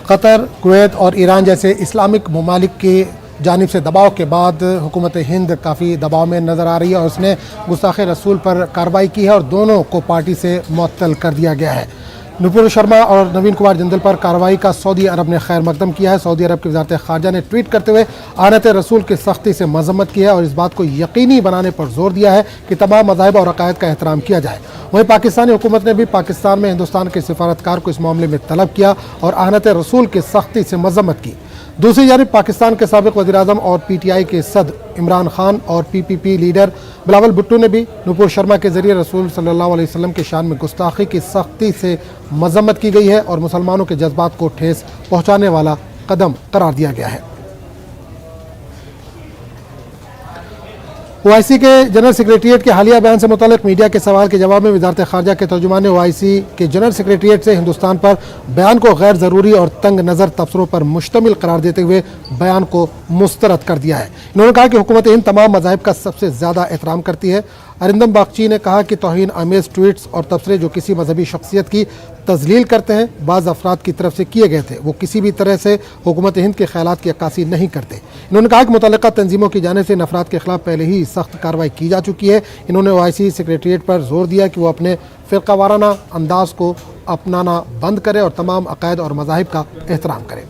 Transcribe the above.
قطر، Kuwait اور ایران جیسے Islamic ممالک کی جانب سے دباؤ کے بعد حکومت ہند کافی دباؤ میں نظر آ رہی ہے اور اس نے گستاخ رسول پر کارروائی کی ہے اور دونوں کو پارٹی سے معطل کر دیا گیا ہے۔ نپور شرما اور نوین کمار جندل پر کارروائی کا سعودی عرب نے خیر مقدم کیا ہے۔ سعودی عرب کی وزارت خارجہ نے ٹویٹ کرتے ہوئے آنت رسول کی سختی سے مذمت کی ہے اور اس بات کو یقینی بنانے پر زور دیا ہے کہ تمام مذاہب اور عقائد کا احترام کیا جائے۔ وہیں پاکستانی حکومت نے بھی پاکستان میں ہندوستان کے سفارتکار کو اس معاملے میں طلب کیا اور آنت رسول کی سختی سے مذمت کی۔ دوسری جانب پاکستان کے سابق وزیراعظم اور پی ٹی آئی کے صدر عمران خان اور پی پی پی لیڈر بلاول بھٹو نے بھی نپور شرما کے ذریعے رسول صلی اللہ علیہ وسلم کے شان میں گستاخی کی سختی سے مذمت کی گئی ہے اور مسلمانوں کے جذبات کو ٹھیس پہنچانے والا قدم قرار دیا گیا ہے۔ او آئی سی کے جنرل سیکریٹریٹ کے حالیہ بیان سے متعلق میڈیا کے سوال کے جواب میں وزارت خارجہ کے ترجمان نے او آئی سی کے جنرل سیکریٹریٹ سے ہندوستان پر بیان کو غیر ضروری اور تنگ نظر تبصروں پر مشتمل قرار دیتے ہوئے بیان کو مسترد کر دیا ہے۔ انہوں نے کہا کہ حکومت ہند تمام مذاہب کا سب سے زیادہ احترام کرتی ہے۔ ارندم باگچی نے کہا کہ توہین آمیز ٹویٹس اور تبصرے جو کسی مذہبی شخصیت کی تذلیل کرتے ہیں بعض افراد کی طرف سے کیے گئے تھے، وہ کسی بھی طرح سے حکومت ہند کے خیالات کی عکاسی نہیں کرتے۔ انہوں نے کہا کہ متعلقہ تنظیموں کی جانب سے ان افراد کے خلاف پہلے ہی سخت کارروائی کی جا چکی ہے۔ انہوں نے او آئی سی سیکریٹریٹ پر زور دیا کہ وہ اپنے فرقہ وارانہ انداز کو اپنانا بند کرے اور تمام عقائد اور مذاہب کا احترام کرے۔